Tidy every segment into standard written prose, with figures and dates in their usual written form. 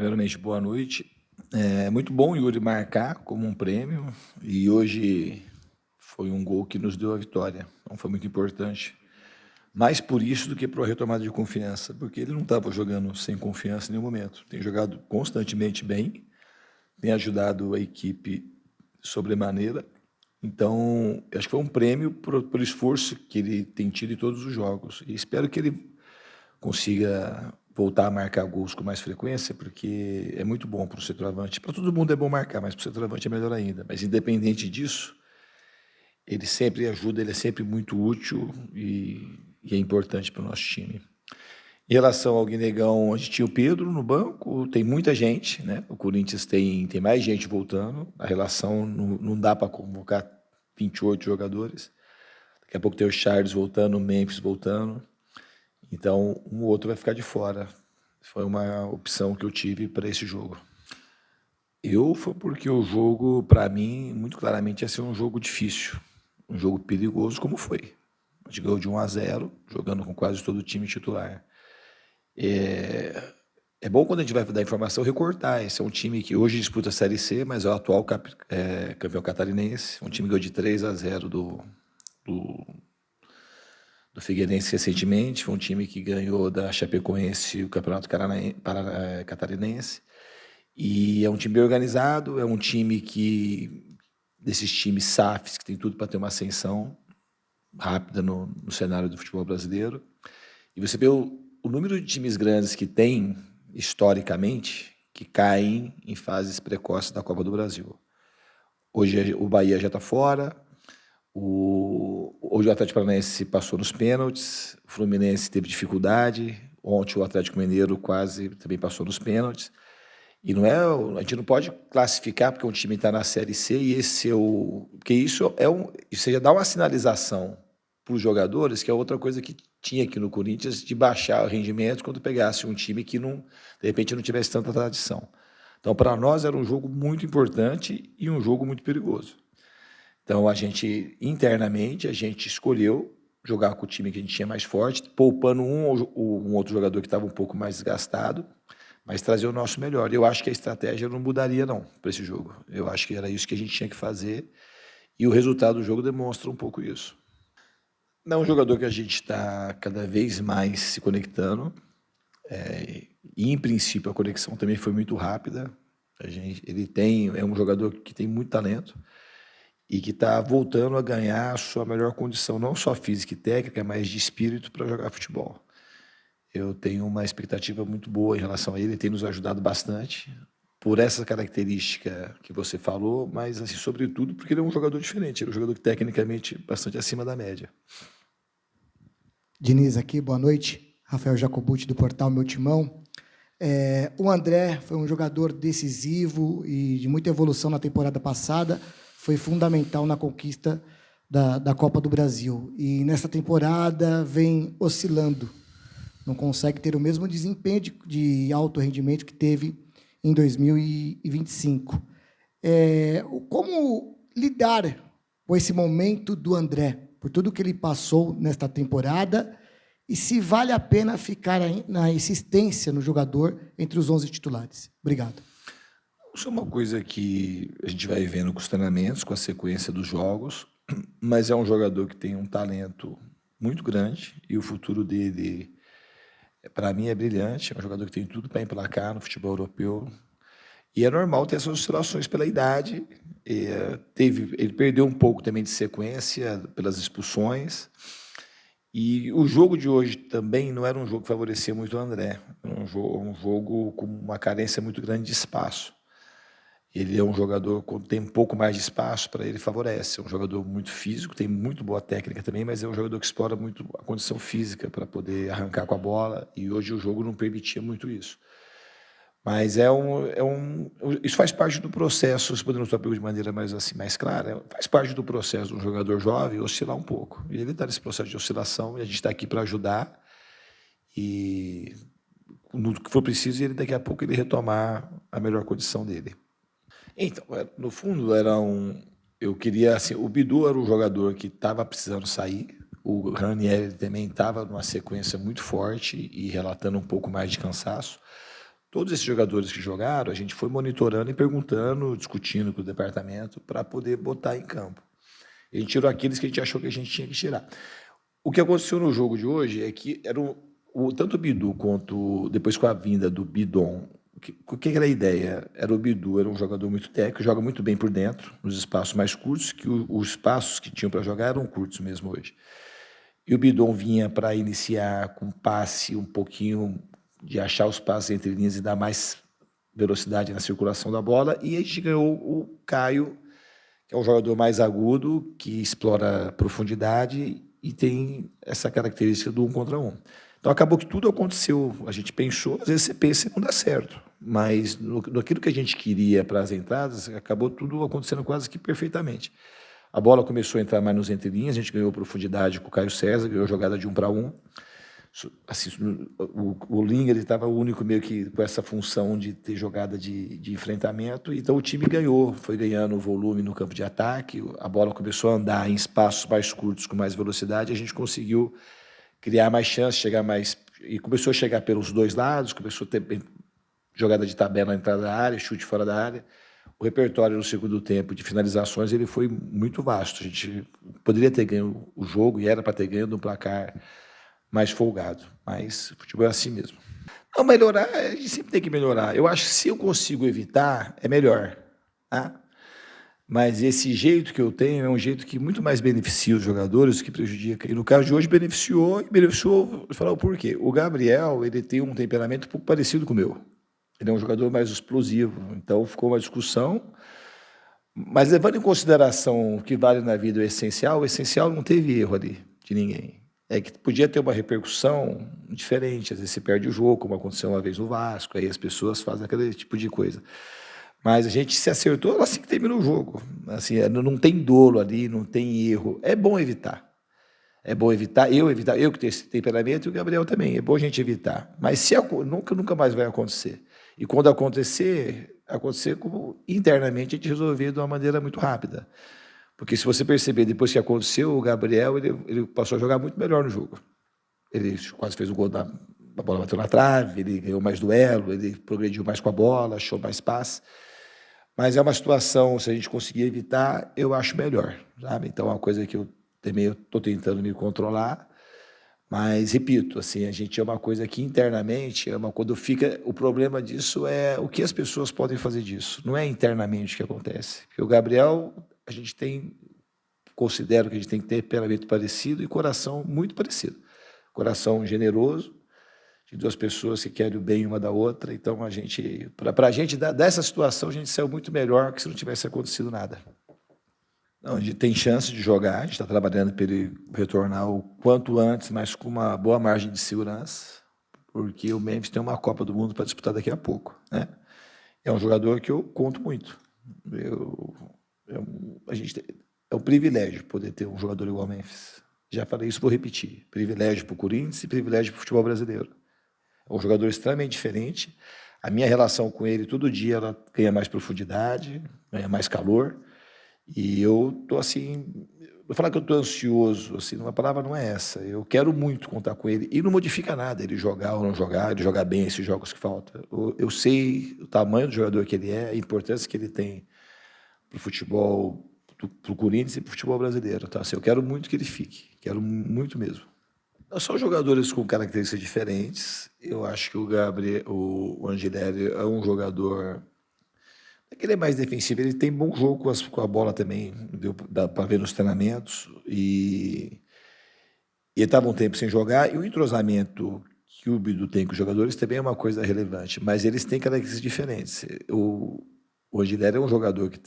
Primeiramente, boa noite. É muito bom, Yuri, marcar como um prêmio, e hoje foi um gol que nos deu a vitória, então foi muito importante. Mais por isso do que por retomada de confiança, porque ele não estava jogando sem confiança em nenhum momento. Tem jogado constantemente bem, tem ajudado a equipe sobremaneira. Então, acho que foi um prêmio pelo esforço que ele tem tido em todos os jogos. E espero que ele consiga voltar a marcar gols com mais frequência, porque é muito bom para o centroavante. Para todo mundo é bom marcar, mas para o centroavante é melhor ainda. Mas, independente disso, ele sempre ajuda, ele é sempre muito útil e é importante para o nosso time. Em relação ao Guinegão, a gente tinha o Pedro no banco, tem muita gente, né? O Corinthians tem mais gente voltando, a relação não dá para convocar 28 jogadores. Daqui a pouco tem o Charles voltando, o Memphis voltando. Então, um ou outro vai ficar de fora. Foi uma opção que eu tive para esse jogo. Foi porque o jogo, para mim, muito claramente ia ser um jogo difícil, um jogo perigoso, como foi. A gente ganhou de 1-0, jogando com quase todo o time titular. É bom quando a gente vai dar informação recortar. Esse é um time que hoje disputa a Série C, mas é o atual campeão catarinense. Um time que ganhou de 3-0 do Figueirense recentemente. Foi um time que ganhou da Chapecoense o Campeonato Catarinense. E é um time bem organizado, é um time desses times SAFs, que tem tudo para ter uma ascensão rápida no cenário do futebol brasileiro. E você vê o número de times grandes que tem, historicamente, que caem em fases precoces da Copa do Brasil. Hoje o Bahia já está fora, hoje o Atlético Paranaense passou nos pênaltis, o Fluminense teve dificuldade, ontem o Atlético Mineiro quase também passou nos pênaltis. E a gente não pode classificar porque um time está na Série C e esse é porque isso já dá uma sinalização para os jogadores, que é outra coisa que tinha aqui no Corinthians, de baixar o rendimento quando pegasse um time que de repente não tivesse tanta tradição. Então, para nós era um jogo muito importante e um jogo muito perigoso. Então, internamente, a gente escolheu jogar com o time que a gente tinha mais forte, poupando um outro jogador que estava um pouco mais desgastado, mas trazer o nosso melhor. Eu acho que a estratégia não mudaria, não, para esse jogo. Eu acho que era isso que a gente tinha que fazer, e o resultado do jogo demonstra um pouco isso. Não é um jogador que a gente está cada vez mais se conectando, e, em princípio, a conexão também foi muito rápida. É um jogador que tem muito talento e que está voltando a ganhar a sua melhor condição, não só física e técnica, mas de espírito para jogar futebol. Eu tenho uma expectativa muito boa em relação a ele tem nos ajudado bastante por essa característica que você falou, mas, assim, sobretudo, porque ele é um jogador diferente, ele é um jogador que, tecnicamente, bastante acima da média. Diniz aqui, boa noite. Rafael Jacobucci, do portal Meu Timão. O André foi um jogador decisivo e de muita evolução na temporada passada, foi fundamental na conquista da Copa do Brasil. E, nessa temporada, vem oscilando. Não consegue ter o mesmo desempenho de alto rendimento que teve em 2025. Como lidar com esse momento do André, por tudo que ele passou nesta temporada, e se vale a pena ficar na insistência no jogador entre os 11 titulares? Obrigado. Isso é uma coisa que a gente vai vendo com os treinamentos, com a sequência dos jogos, mas é um jogador que tem um talento muito grande e o futuro dele, para mim, é brilhante. É um jogador que tem tudo para emplacar no futebol europeu. E é normal ter essas oscilações pela idade. Ele perdeu um pouco também de sequência pelas expulsões. E o jogo de hoje também não era um jogo que favorecia muito o André. Era um jogo com uma carência muito grande de espaço. Ele é um jogador, quando tem um pouco mais de espaço, para ele favorece. É um jogador muito físico, tem muito boa técnica também, mas é um jogador que explora muito a condição física para poder arrancar com a bola, e hoje o jogo não permitia muito isso. Mas isso faz parte do processo, se podemos falar de maneira mais clara, faz parte do processo de um jogador jovem oscilar um pouco. E ele está nesse processo de oscilação, e a gente está aqui para ajudar, e no que for preciso, daqui a pouco ele retomar a melhor condição dele. Então, no fundo, eu queria, assim, o Bidu era um jogador que estava precisando sair, o Ranieri também estava numa sequência muito forte e relatando um pouco mais de cansaço. Todos esses jogadores que jogaram, a gente foi monitorando e perguntando, discutindo com o departamento para poder botar em campo. A gente tirou aqueles que a gente achou que a gente tinha que tirar. O que aconteceu no jogo de hoje é que era tanto o Bidu quanto depois com a vinda do Bidon. O que era a ideia? Era o Bidu, era um jogador muito técnico, joga muito bem por dentro, nos espaços mais curtos, que os espaços que tinham para jogar eram curtos mesmo hoje. E o Bidon vinha para iniciar com passe um pouquinho de achar os passes entre linhas e dar mais velocidade na circulação da bola. E a gente ganhou o Caio, que é um jogador mais agudo, que explora profundidade e tem essa característica do 1 contra 1. Então acabou que tudo aconteceu. A gente pensou, às vezes você pensa e não dá certo. Mas naquilo que a gente queria para as entradas, acabou tudo acontecendo quase que perfeitamente. A bola começou a entrar mais nos entrelinhas, a gente ganhou profundidade com o Caio César, ganhou jogada de 1 para 1. Assim, o Linga estava o único meio que com essa função de ter jogada de enfrentamento, então o time ganhou, foi ganhando volume no campo de ataque, a bola começou a andar em espaços mais curtos com mais velocidade, a gente conseguiu criar mais chances, chegar mais, e começou a chegar pelos dois lados, começou a ter jogada de tabela na entrada da área, chute fora da área. O repertório no segundo tempo de finalizações ele foi muito vasto, a gente poderia ter ganho o jogo e era para ter ganho no placar mais folgado, mas o futebol é assim mesmo. Não, melhorar, a gente sempre tem que melhorar. Eu acho que se eu consigo evitar, é melhor. Tá? Mas esse jeito que eu tenho é um jeito que muito mais beneficia os jogadores do que prejudica. E no caso de hoje beneficiou, vou falar o porquê. O Gabriel, ele tem um temperamento um pouco parecido com o meu. Ele é um jogador mais explosivo, então ficou uma discussão. Mas levando em consideração o que vale na vida o essencial não teve erro ali de ninguém. É que podia ter uma repercussão diferente, às vezes você perde o jogo, como aconteceu uma vez no Vasco, aí as pessoas fazem aquele tipo de coisa. Mas a gente se acertou assim que terminou o jogo. Assim, não tem dolo ali, não tem erro. É bom evitar. É bom evitar, eu que tenho esse temperamento e o Gabriel também. É bom a gente evitar. Mas se nunca mais vai acontecer. E quando acontecer como internamente a gente resolver de uma maneira muito rápida. Porque se você perceber, depois que aconteceu, o Gabriel ele passou a jogar muito melhor no jogo. Ele quase fez o gol, a bola bateu na trave, ele ganhou mais duelo, ele progrediu mais com a bola, achou mais passe. Mas é uma situação, se a gente conseguir evitar, eu acho melhor. Sabe? Então é uma coisa que eu também estou tentando me controlar. Mas, repito, assim, a gente é uma coisa que internamente, quando fica, o problema disso é o que as pessoas podem fazer disso. Não é internamente que acontece. Porque o Gabriel, considero que a gente tem que ter temperamento parecido e coração muito parecido. Coração generoso, de duas pessoas que querem o bem uma da outra. Então, para a gente, dessa situação, a gente saiu muito melhor que se não tivesse acontecido nada. Não, a gente tem chance de jogar, a gente está trabalhando para ele retornar o quanto antes, mas com uma boa margem de segurança, porque o Memphis tem uma Copa do Mundo para disputar daqui a pouco. Né? É um jogador que eu conto muito. É um privilégio poder ter um jogador igual ao Memphis. Já falei isso, vou repetir. Privilégio para o Corinthians e privilégio para o futebol brasileiro. É um jogador extremamente diferente. A minha relação com ele, todo dia, ela ganha mais profundidade, ganha mais calor. E eu tô assim, vou falar que eu tô ansioso, assim, uma palavra não é essa. Eu quero muito contar com ele e não modifica nada ele jogar ou não jogar, ele jogar bem esses jogos que faltam. Eu sei o tamanho do jogador que ele é, a importância que ele tem para o futebol, para o Corinthians e para o futebol brasileiro. Tá? Assim, eu quero muito que ele fique, quero muito mesmo. São jogadores com características diferentes. Eu acho que o Angelelli é um jogador que ele é mais defensivo, ele tem bom jogo com a bola também, dá para ver nos treinamentos, e ele estava um tempo sem jogar, e o entrosamento que o Bidu tem com os jogadores também é uma coisa relevante, mas eles têm características diferentes. O Angelelli é um jogador que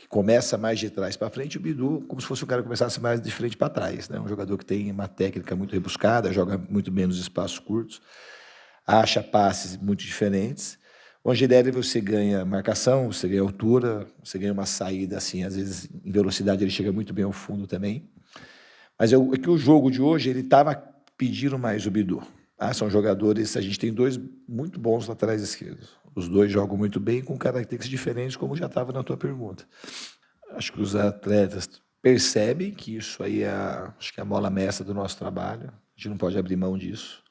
começa mais de trás para frente, o Bidu como se fosse um cara que começasse mais de frente para trás, né? Um jogador que tem uma técnica muito rebuscada, joga muito bem nos espaços curtos, acha passes muito diferentes. O Angelelli você ganha marcação, você ganha altura, você ganha uma saída, assim, às vezes em velocidade ele chega muito bem ao fundo também. Mas é que o jogo de hoje, ele estava pedindo mais o Bidu. Tá? São jogadores, a gente tem dois muito bons laterais esquerdos. Os dois jogam muito bem, com características diferentes, como já estava na tua pergunta. Acho que os atletas percebem que isso aí acho que é a mola mestra do nosso trabalho. A gente não pode abrir mão disso.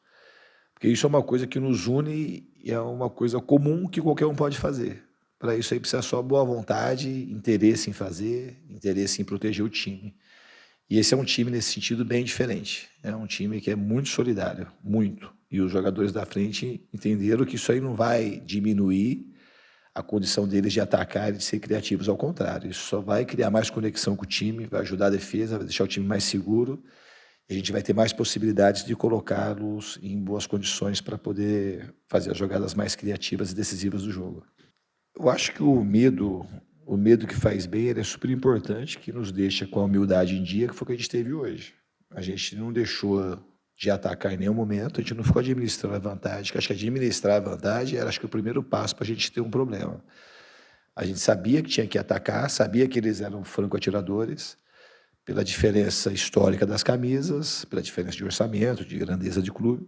Porque isso é uma coisa que nos une e é uma coisa comum que qualquer um pode fazer. Para isso aí precisa só boa vontade, interesse em fazer, interesse em proteger o time. E esse é um time, nesse sentido, bem diferente. É um time que é muito solidário, muito. E os jogadores da frente entenderam que isso aí não vai diminuir a condição deles de atacar e de ser criativos. Ao contrário, isso só vai criar mais conexão com o time, vai ajudar a defesa, vai deixar o time mais seguro. E a gente vai ter mais possibilidades de colocá-los em boas condições para poder fazer as jogadas mais criativas e decisivas do jogo. Eu acho que o medo que faz bem, ele é super importante, que nos deixa com a humildade em dia, que foi o que a gente teve hoje. A gente não deixou de atacar em nenhum momento, a gente não ficou administrando a vantagem, que acho que administrar a vantagem era, acho que, o primeiro passo para a gente ter um problema. A gente sabia que tinha que atacar, sabia que eles eram franco-atiradores, pela diferença histórica das camisas, pela diferença de orçamento, de grandeza de clube,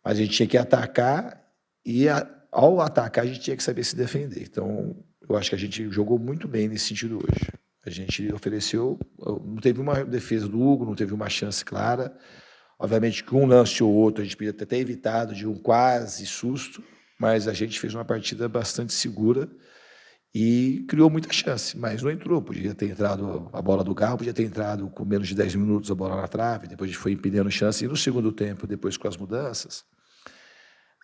mas a gente tinha que atacar e, ao atacar, a gente tinha que saber se defender. Então, eu acho que a gente jogou muito bem nesse sentido hoje. A gente ofereceu, não teve uma defesa do Hugo, não teve uma chance clara. Obviamente que um lance ou outro a gente podia ter até evitado de um quase susto, mas a gente fez uma partida bastante segura e criou muita chance, mas não entrou. Podia ter entrado a bola do Garro, podia ter entrado com menos de 10 minutos a bola na trave, depois a gente foi impedindo chance. E no segundo tempo, depois com as mudanças,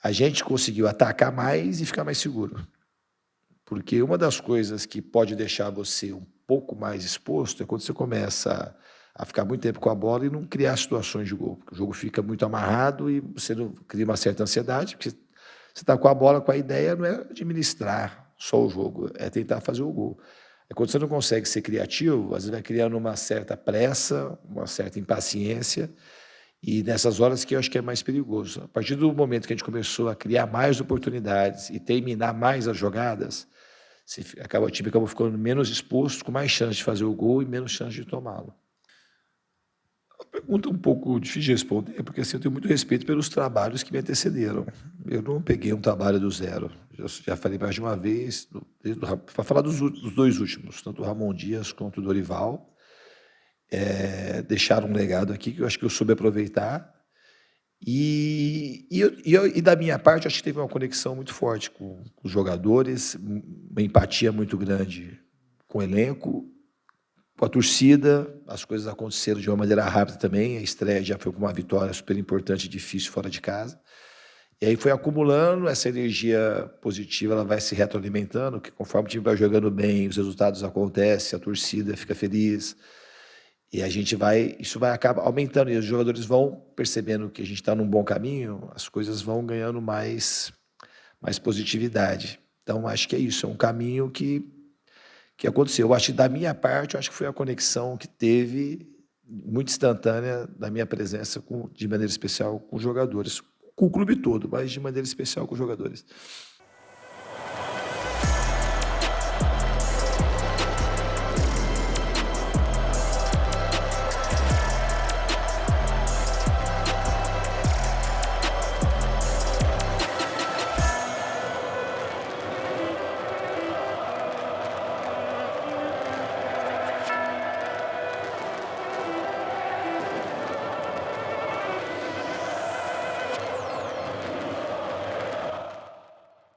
a gente conseguiu atacar mais e ficar mais seguro. Porque uma das coisas que pode deixar você um pouco mais exposto é quando você começa a ficar muito tempo com a bola e não criar situações de gol. Porque o jogo fica muito amarrado e você não cria uma certa ansiedade, porque você está com a bola, com a ideia não é administrar só o jogo, é tentar fazer o gol. É quando você não consegue ser criativo, às vezes vai criando uma certa pressa, uma certa impaciência, e nessas horas que eu acho que é mais perigoso. A partir do momento que a gente começou a criar mais oportunidades e terminar mais as jogadas, o time acabou ficando menos exposto, com mais chance de fazer o gol e menos chance de tomá-lo. Uma pergunta um pouco difícil de responder, porque assim, eu tenho muito respeito pelos trabalhos que me antecederam. Eu não peguei um trabalho do zero. Eu já falei mais de uma vez, para falar dos dois últimos, tanto o Ramon Dias quanto o Dorival, deixaram um legado aqui que eu acho que eu soube aproveitar. E da minha parte, eu acho que teve uma conexão muito forte com os jogadores, uma empatia muito grande com o elenco, com a torcida. As coisas aconteceram de uma maneira rápida também. A estreia já foi com uma vitória super importante e difícil fora de casa. E aí foi acumulando essa energia positiva, ela vai se retroalimentando, que conforme o time vai jogando bem, os resultados acontecem, a torcida fica feliz. E isso vai acabar aumentando, e os jogadores vão percebendo que a gente está num bom caminho, as coisas vão ganhando mais positividade. Então, acho que é isso, é um caminho que aconteceu. Eu acho que da minha parte, eu acho que foi a conexão que teve, muito instantânea, da minha presença, de maneira especial, com os jogadores, com o clube todo, mas de maneira especial com os jogadores.